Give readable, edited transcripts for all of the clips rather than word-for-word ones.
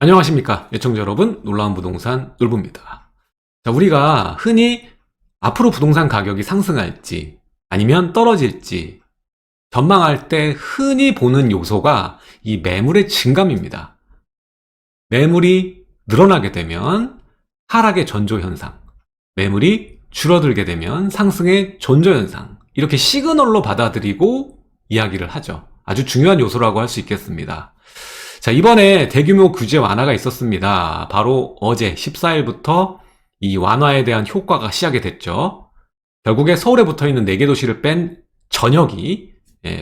안녕하십니까 애청자 여러분, 놀라운 부동산 놀부입니다. 자, 우리가 흔히 앞으로 부동산 가격이 상승할지 아니면 떨어질지 전망할 때 흔히 보는 요소가 이 매물의 증감입니다. 매물이 늘어나게 되면 하락의 전조현상, 매물이 줄어들게 되면 상승의 전조현상, 이렇게 시그널로 받아들이고 이야기를 하죠. 아주 중요한 요소라고 할 수 있겠습니다. 자, 이번에 대규모 규제 완화가 있었습니다. 바로 어제 14일부터 이 완화에 대한 효과가 시작이 됐죠. 결국에 서울에 붙어있는 4개 도시를 뺀 전역이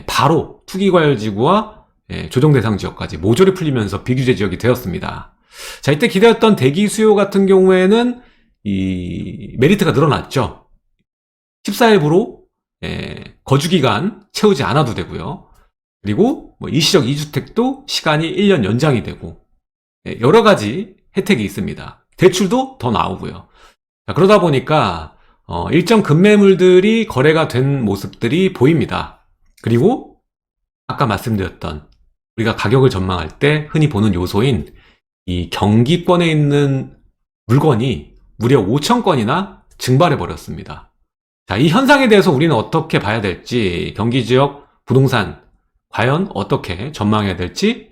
바로 투기과열지구와 조정대상 지역까지 모조리 풀리면서 비규제 지역이 되었습니다. 자, 이때 기대했던 대기 수요 같은 경우에는 이 메리트가 늘어났죠. 14일부로 거주기간 채우지 않아도 되고요. 그리고 일시적 2주택도 시간이 1년 연장이 되고 여러 가지 혜택이 있습니다. 대출도 더 나오고요. 자, 그러다 보니까 일정 급매물들이 거래가 된 모습들이 보입니다. 그리고 아까 말씀드렸던 우리가 가격을 전망할 때 흔히 보는 요소인 이 경기권에 있는 물건이 무려 5,000건이나 증발해 버렸습니다. 자, 이 현상에 대해서 우리는 어떻게 봐야 될지, 경기 지역 부동산 과연 어떻게 전망해야 될지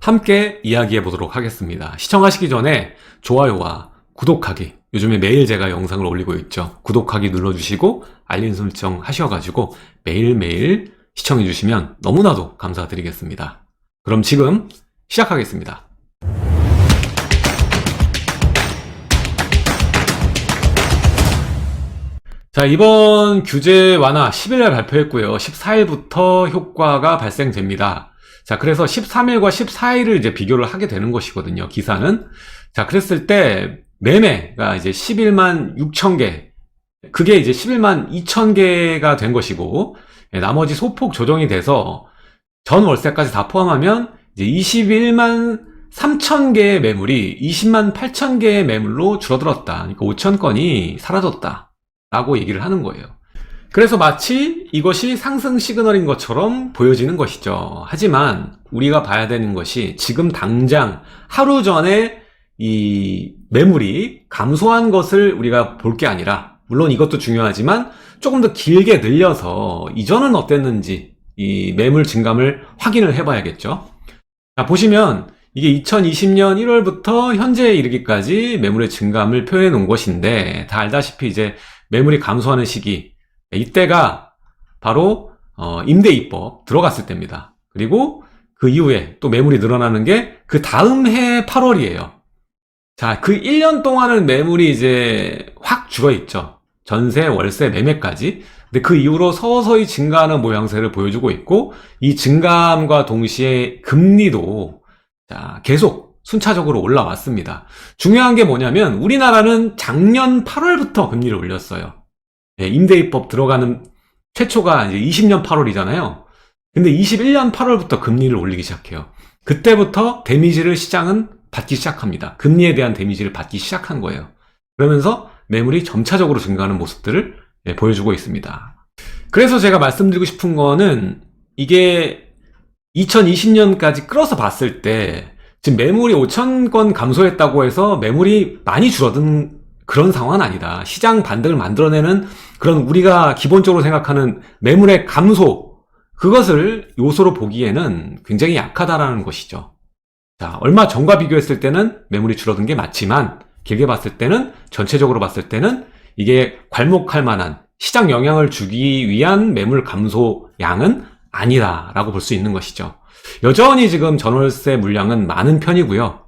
함께 이야기해 보도록 하겠습니다. 시청하시기 전에 좋아요와 구독하기, 요즘에 매일 제가 영상을 올리고 있죠. 구독하기 눌러주시고 알림 설정 하셔가지고 매일매일 시청해 주시면 너무나도 감사드리겠습니다. 그럼 지금 시작하겠습니다. 자, 이번 규제 완화 10일날 발표했고요. 14일부터 효과가 발생됩니다. 자, 그래서 13일과 14일을 이제 비교를 하게 되는 것이거든요, 기사는. 자, 그랬을 때 매매가 이제 11만 6천 개, 그게 이제 11만 2천 개가 된 것이고, 나머지 소폭 조정이 돼서 전 월세까지 다 포함하면 이제 21만 3천 개의 매물이 20만 8천 개의 매물로 줄어들었다. 그러니까 5천 건이 사라졌다 라고 얘기를 하는 거예요. 그래서 마치 이것이 상승 시그널인 것처럼 보여지는 것이죠. 하지만 우리가 봐야 되는 것이 지금 당장 하루 전에 이 매물이 감소한 것을 우리가 볼 게 아니라, 물론 이것도 중요하지만 조금 더 길게 늘려서 이전은 어땠는지 이 매물 증감을 확인을 해봐야겠죠. 자, 보시면 이게 2020년 1월부터 현재에 이르기까지 매물의 증감을 표현해 놓은 것인데, 다 알다시피 이제 매물이 감소하는 시기, 이때가 바로 임대입법 들어갔을 때입니다. 그리고 그 이후에 또 매물이 늘어나는 게 그 다음 해 8월이에요. 자, 그 1년 동안은 매물이 이제 확 죽어 있죠. 전세, 월세, 매매까지. 근데 그 이후로 서서히 증가하는 모양새를 보여주고 있고, 이 증감과 동시에 금리도 자, 계속 순차적으로 올라왔습니다. 중요한 게 뭐냐면 우리나라는 작년 8월부터 금리를 올렸어요. 임대입법 들어가는 최초가 이제 20년 8월이잖아요. 근데 21년 8월부터 금리를 올리기 시작해요. 그때부터 데미지를 시장은 받기 시작합니다. 금리에 대한 데미지를 받기 시작한 거예요. 그러면서 매물이 점차적으로 증가하는 모습들을 보여주고 있습니다. 그래서 제가 말씀드리고 싶은 거는 이게 2020년까지 끌어서 봤을 때 지금 매물이 5,000건 감소했다고 해서 매물이 많이 줄어든 그런 상황은 아니다. 시장 반등을 만들어내는 그런 우리가 기본적으로 생각하는 매물의 감소, 그것을 요소로 보기에는 굉장히 약하다라는 것이죠. 자, 얼마 전과 비교했을 때는 매물이 줄어든 게 맞지만 길게 봤을 때는, 전체적으로 봤을 때는 이게 괄목할 만한 시장 영향을 주기 위한 매물 감소 양은 아니다라고 볼 수 있는 것이죠. 여전히 지금 전월세 물량은 많은 편이고요.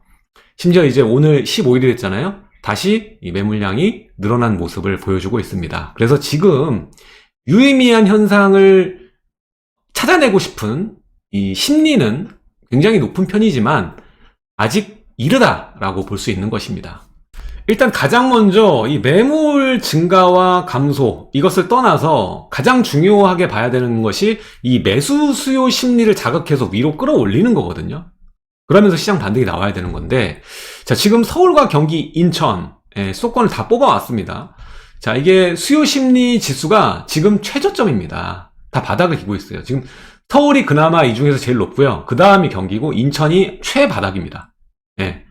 심지어 이제 오늘 15일이 됐잖아요. 다시 이 매물량이 늘어난 모습을 보여주고 있습니다. 그래서 지금 유의미한 현상을 찾아내고 싶은 이 심리는 굉장히 높은 편이지만 아직 이르다라고 볼 수 있는 것입니다. 일단 가장 먼저 이 매물 증가와 감소, 이것을 떠나서 가장 중요하게 봐야 되는 것이 이 매수 수요 심리를 자극해서 위로 끌어올리는 거거든요. 그러면서 시장 반등이 나와야 되는 건데, 자, 지금 서울과 경기, 인천 수도권을 다 뽑아왔습니다. 자, 이게 수요 심리 지수가 지금 최저점입니다. 다 바닥을 기고 있어요. 지금 서울이 그나마 이 중에서 제일 높고요. 그 다음이 경기고 인천이 최바닥입니다. 예.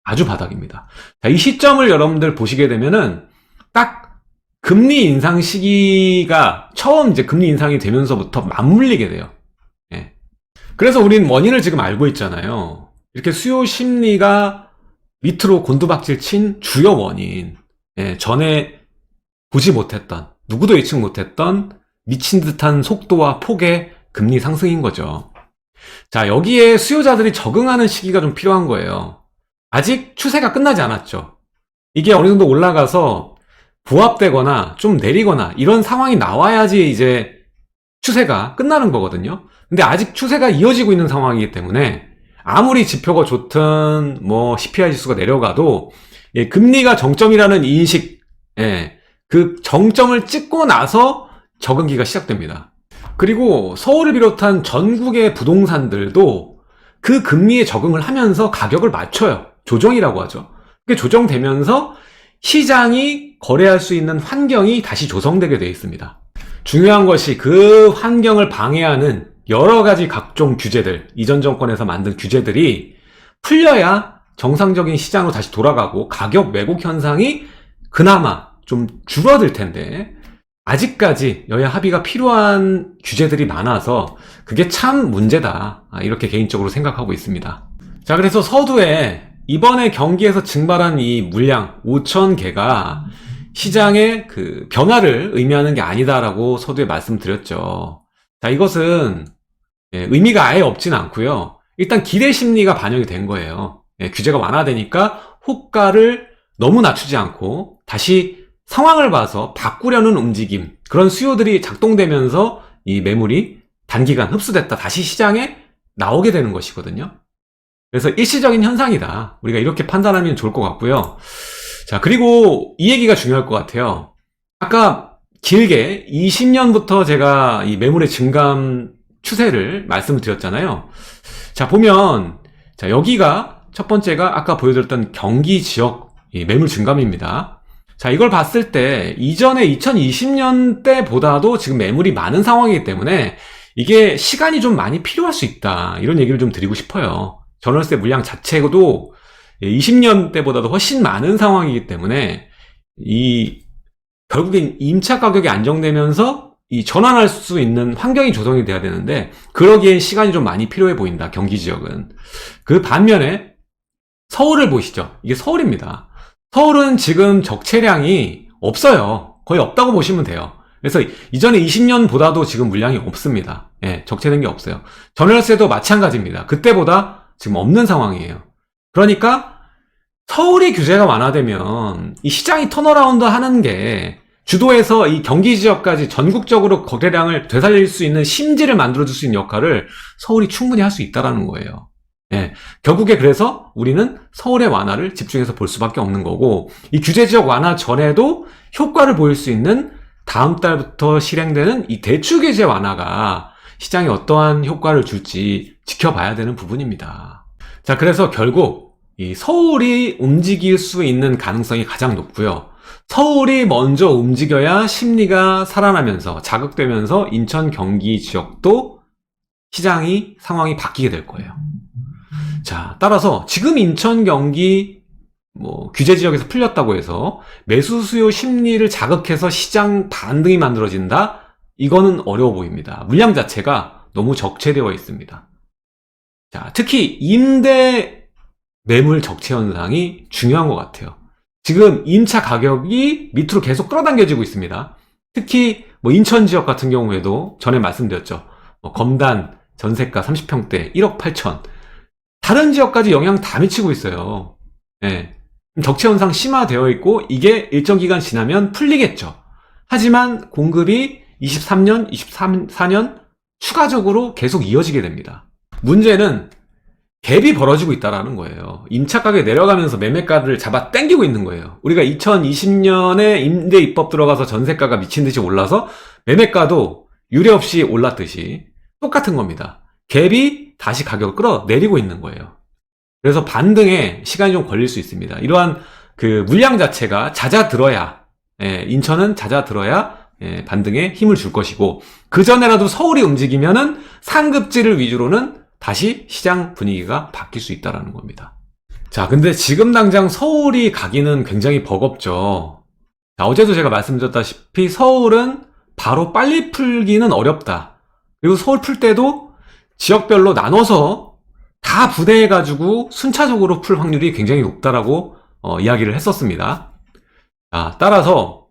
아주 바닥입니다. 자, 이 시점을 여러분들 보시게 되면은 딱 금리 인상 시기가 처음 이제 금리 인상이 되면서부터 맞물리게 돼요. 예. 그래서 우린 원인을 지금 알고 있잖아요. 이렇게 수요 심리가 밑으로 곤두박질 친 주요 원인. 예, 전에 보지 못했던, 누구도 예측 못했던 미친 듯한 속도와 폭의 금리 상승인 거죠. 자, 여기에 수요자들이 적응하는 시기가 좀 필요한 거예요. 아직 추세가 끝나지 않았죠. 이게 어느 정도 올라가서 보합되거나 좀 내리거나 이런 상황이 나와야지 이제 추세가 끝나는 거거든요. 근데 아직 추세가 이어지고 있는 상황이기 때문에 아무리 지표가 좋든 뭐 CPI 지수가 내려가도 예, 금리가 정점이라는 인식, 예, 그 정점을 찍고 나서 적응기가 시작됩니다. 그리고 서울을 비롯한 전국의 부동산들도 그 금리에 적응을 하면서 가격을 맞춰요. 조정이라고 하죠. 그게 조정되면서 시장이 거래할 수 있는 환경이 다시 조성되게 되어 있습니다. 중요한 것이 그 환경을 방해하는 여러 가지 각종 규제들, 이전 정권에서 만든 규제들이 풀려야 정상적인 시장으로 다시 돌아가고 가격 왜곡 현상이 그나마 좀 줄어들 텐데 아직까지 여야 합의가 필요한 규제들이 많아서 그게 참 문제다, 이렇게 개인적으로 생각하고 있습니다. 자, 그래서 서두에 이번에 경기에서 증발한 이 물량 5,000개가 시장의 그 변화를 의미하는 게 아니다라고 서두에 말씀드렸죠. 자, 이것은 의미가 아예 없진 않고요. 일단 기대 심리가 반영이 된 거예요. 규제가 완화되니까 호가를 너무 낮추지 않고 다시 상황을 봐서 바꾸려는 움직임, 그런 수요들이 작동되면서 이 매물이 단기간 흡수됐다 다시 시장에 나오게 되는 것이거든요. 그래서 일시적인 현상이다, 우리가 이렇게 판단하면 좋을 것 같고요. 자, 그리고 이 얘기가 중요할 것 같아요. 아까 길게 20년부터 제가 이 매물의 증감 추세를 말씀을 드렸잖아요. 자, 보면 자, 여기가 첫 번째가 아까 보여드렸던 경기 지역 매물 증감입니다. 자, 이걸 봤을 때 이전에 2020년 때보다도 지금 매물이 많은 상황이기 때문에 이게 시간이 좀 많이 필요할 수 있다, 이런 얘기를 좀 드리고 싶어요. 전월세 물량 자체도 20년 때보다도 훨씬 많은 상황이기 때문에 결국엔 임차 가격이 안정되면서 이 전환할 수 있는 환경이 조성이 돼야 되는데 그러기엔 시간이 좀 많이 필요해 보인다, 경기 지역은. 그 반면에 서울을 보시죠. 이게 서울입니다. 서울은 지금 적체량이 없어요. 거의 없다고 보시면 돼요. 그래서 이전에 20년보다도 지금 물량이 없습니다. 예, 적체된 게 없어요. 전월세도 마찬가지입니다. 그때보다 지금 없는 상황이에요. 그러니까 서울이 규제가 완화되면 이 시장이 턴어라운드 하는 게 주도해서 이 경기 지역까지 전국적으로 거래량을 되살릴 수 있는 심지를 만들어줄 수 있는 역할을 서울이 충분히 할 수 있다는 거예요. 예, 결국에 그래서 우리는 서울의 완화를 집중해서 볼 수밖에 없는 거고, 이 규제 지역 완화 전에도 효과를 보일 수 있는 다음 달부터 실행되는 이 대출 규제 완화가 시장에 어떠한 효과를 줄지 지켜봐야 되는 부분입니다. 자, 그래서 결국 이 서울이 움직일 수 있는 가능성이 가장 높고요. 서울이 먼저 움직여야 심리가 살아나면서 자극되면서 인천 경기 지역도 시장이 상황이 바뀌게 될 거예요. 자, 따라서 지금 인천 경기 규제 지역에서 풀렸다고 해서 매수 수요 심리를 자극해서 시장 반등이 만들어진다? 이거는 어려워 보입니다. 물량 자체가 너무 적체되어 있습니다. 자, 특히 임대 매물 적체 현상이 중요한 것 같아요. 지금 임차 가격이 밑으로 계속 끌어당겨지고 있습니다. 특히 인천 지역 같은 경우에도 전에 말씀드렸죠. 검단 전세가 30평대 1억 8천. 다른 지역까지 영향 다 미치고 있어요. 네. 적체 현상 심화되어 있고 이게 일정 기간 지나면 풀리겠죠. 하지만 공급이 23년, 24년 추가적으로 계속 이어지게 됩니다. 문제는 갭이 벌어지고 있다는 거예요. 임차 가격이 내려가면서 매매가를 잡아 당기고 있는 거예요. 우리가 2020년에 임대 입법 들어가서 전세가가 미친 듯이 올라서 매매가도 유례없이 올랐듯이 똑같은 겁니다. 갭이 다시 가격을 끌어내리고 있는 거예요. 그래서 반등에 시간이 좀 걸릴 수 있습니다. 이러한 그 물량 자체가 잦아들어야, 인천은 잦아들어야 반등에 힘을 줄 것이고, 그 전에라도 서울이 움직이면은 상급지를 위주로는 다시 시장 분위기가 바뀔 수 있다는 겁니다. 자, 근데 지금 당장 서울이 가기는 굉장히 버겁죠. 자, 어제도 제가 말씀드렸다시피 서울은 바로 빨리 풀기는 어렵다. 그리고 서울 풀 때도 지역별로 나눠서 다 부대해가지고 순차적으로 풀 확률이 굉장히 높다라고 이야기를 했었습니다. 자, 따라서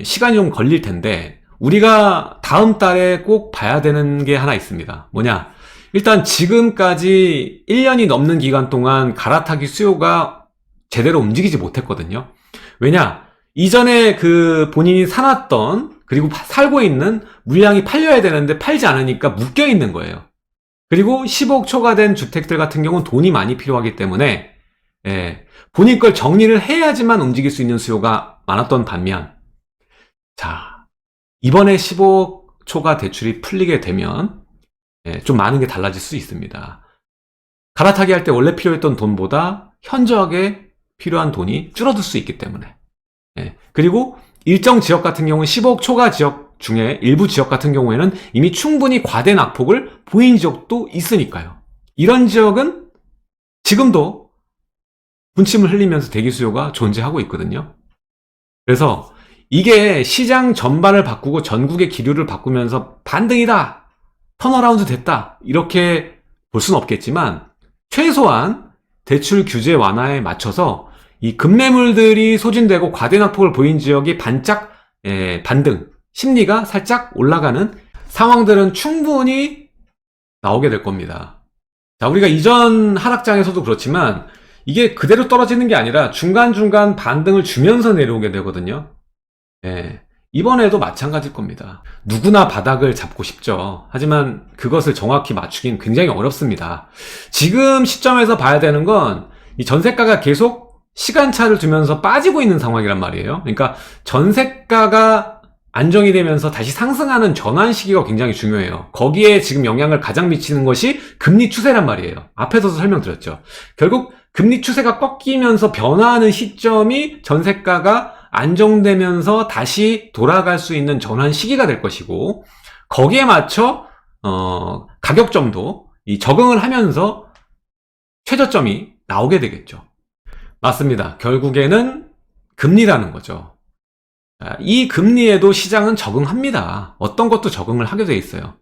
시간이 좀 걸릴 텐데 우리가 다음 달에 꼭 봐야 되는 게 하나 있습니다. 뭐냐? 일단 지금까지 1년이 넘는 기간 동안 갈아타기 수요가 제대로 움직이지 못했거든요. 왜냐? 이전에 그 본인이 사놨던 그리고 살고 있는 물량이 팔려야 되는데 팔지 않으니까 묶여 있는 거예요. 그리고 10억 초과된 주택들 같은 경우는 돈이 많이 필요하기 때문에 본인 걸 정리를 해야지만 움직일 수 있는 수요가 많았던 반면, 자, 이번에 15억 초과 대출이 풀리게 되면 좀 많은 게 달라질 수 있습니다. 갈아타기 할 때 원래 필요했던 돈보다 현저하게 필요한 돈이 줄어들 수 있기 때문에. 그리고 일정 지역 같은 경우는 15억 초과 지역 중에 일부 지역 같은 경우에는 이미 충분히 과대 낙폭을 보인 지역도 있으니까요. 이런 지역은 지금도 군침을 흘리면서 대기 수요가 존재하고 있거든요. 그래서 이게 시장 전반을 바꾸고 전국의 기류를 바꾸면서 반등이다, 턴어라운드 됐다, 이렇게 볼 수는 없겠지만 최소한 대출 규제 완화에 맞춰서 이 급매물들이 소진되고 과대 낙폭을 보인 지역이 반짝 반등, 심리가 살짝 올라가는 상황들은 충분히 나오게 될 겁니다. 자, 우리가 이전 하락장에서도 그렇지만 이게 그대로 떨어지는 게 아니라 중간중간 반등을 주면서 내려오게 되거든요. 이번에도 마찬가지일 겁니다. 누구나 바닥을 잡고 싶죠. 하지만 그것을 정확히 맞추긴 굉장히 어렵습니다. 지금 시점에서 봐야 되는 건 이 전세가가 계속 시간차를 두면서 빠지고 있는 상황이란 말이에요. 그러니까 전세가가 안정이 되면서 다시 상승하는 전환 시기가 굉장히 중요해요. 거기에 지금 영향을 가장 미치는 것이 금리 추세란 말이에요. 앞에서도 설명드렸죠. 결국 금리 추세가 꺾이면서 변화하는 시점이 전세가가 안정되면서 다시 돌아갈 수 있는 전환 시기가 될 것이고, 거기에 맞춰 가격점도 적응을 하면서 최저점이 나오게 되겠죠. 맞습니다. 결국에는 금리라는 거죠. 이 금리에도 시장은 적응합니다. 어떤 것도 적응을 하게 돼 있어요.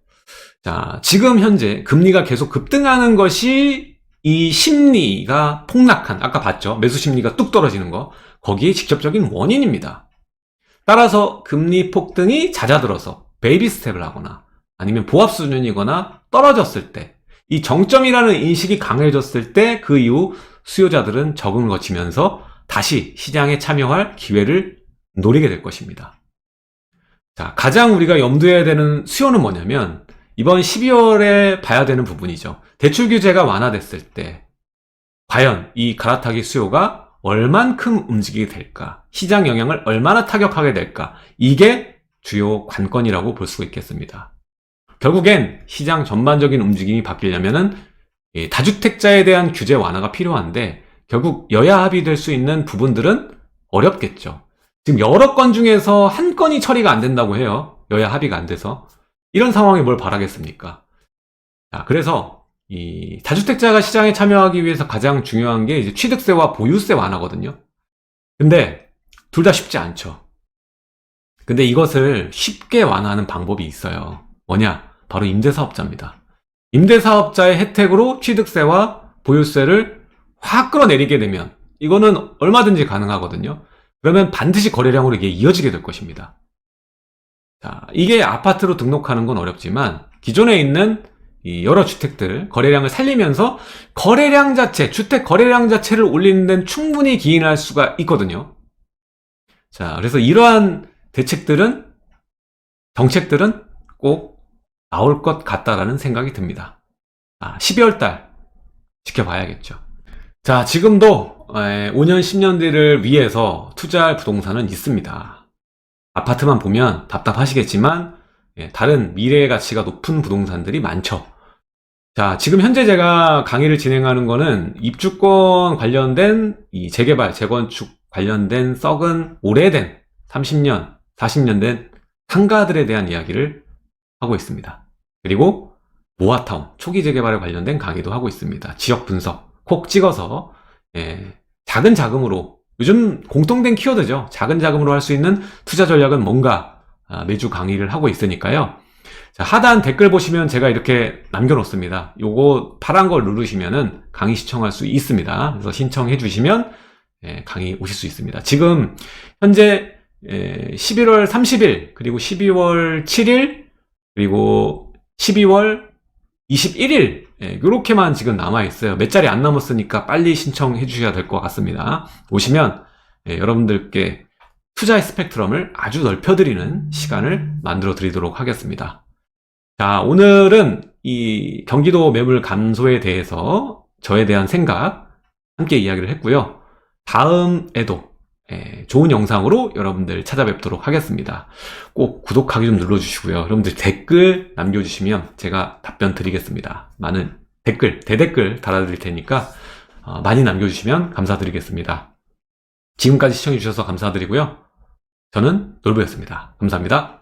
자, 지금 현재 금리가 계속 급등하는 것이 이 심리가 폭락한, 아까 봤죠? 매수 심리가 뚝 떨어지는 거, 거기에 직접적인 원인입니다. 따라서 금리 폭등이 잦아들어서 베이비 스텝을 하거나 아니면 보합 수준이거나 떨어졌을 때, 이 정점이라는 인식이 강해졌을 때 그 이후 수요자들은 적응을 거치면서 다시 시장에 참여할 기회를 노리게 될 것입니다. 자, 가장 우리가 염두해야 되는 수요는 뭐냐면 이번 12월에 봐야 되는 부분이죠. 대출 규제가 완화됐을 때 과연 이 갈아타기 수요가 얼만큼 움직이게 될까? 시장 영향을 얼마나 타격하게 될까? 이게 주요 관건이라고 볼 수 있겠습니다. 결국엔 시장 전반적인 움직임이 바뀌려면은 다주택자에 대한 규제 완화가 필요한데 결국 여야 합의될 수 있는 부분들은 어렵겠죠. 지금 여러 건 중에서 한 건이 처리가 안 된다고 해요. 여야 합의가 안 돼서. 이런 상황에 뭘 바라겠습니까? 자, 그래서 이 다주택자가 시장에 참여하기 위해서 가장 중요한 게 이제 취득세와 보유세 완화거든요. 근데 둘 다 쉽지 않죠. 근데 이것을 쉽게 완화하는 방법이 있어요. 뭐냐? 바로 임대사업자입니다. 임대사업자의 혜택으로 취득세와 보유세를 확 끌어내리게 되면 이거는 얼마든지 가능하거든요. 그러면 반드시 거래량으로 이게 이어지게 될 것입니다. 자, 이게 아파트로 등록하는 건 어렵지만 기존에 있는 이 여러 주택들 거래량을 살리면서 거래량 자체, 주택 거래량 자체를 올리는 데는 충분히 기인할 수가 있거든요. 자, 그래서 이러한 대책들은, 정책들은 꼭 나올 것 같다라는 생각이 듭니다. 12월 달 지켜봐야겠죠. 자, 지금도 5년, 10년 뒤를 위해서 투자할 부동산은 있습니다. 아파트만 보면 답답하시겠지만 다른 미래의 가치가 높은 부동산들이 많죠. 자, 지금 현재 제가 강의를 진행하는 거는 입주권 관련된 이 재개발, 재건축 관련된 썩은 오래된 30년, 40년 된 상가들에 대한 이야기를 하고 있습니다. 그리고 모아타운, 초기 재개발에 관련된 강의도 하고 있습니다. 지역 분석 콕 찍어서 작은 자금으로, 요즘 공통된 키워드죠. 작은 자금으로 할 수 있는 투자 전략은 뭔가 매주 강의를 하고 있으니까요. 자, 하단 댓글 보시면 제가 이렇게 남겨놓습니다. 요거 파란 걸 누르시면은 강의 시청할 수 있습니다. 그래서 신청해 주시면 강의 오실 수 있습니다. 지금 현재 11월 30일 그리고 12월 7일 그리고 12월 21일 이렇게만 지금 남아있어요. 몇 자리 안 남았으니까 빨리 신청해 주셔야 될 것 같습니다. 오시면 여러분들께 투자의 스펙트럼을 아주 넓혀드리는 시간을 만들어 드리도록 하겠습니다. 자, 오늘은 이 경기도 매물 감소에 대해서 저에 대한 생각 함께 이야기를 했고요. 다음에도 좋은 영상으로 여러분들 찾아뵙도록 하겠습니다. 꼭 구독하기 좀 눌러주시고요. 여러분들 댓글 남겨주시면 제가 답변 드리겠습니다. 많은 댓글, 대댓글 달아드릴 테니까 많이 남겨주시면 감사드리겠습니다. 지금까지 시청해주셔서 감사드리고요. 저는 놀부였습니다. 감사합니다.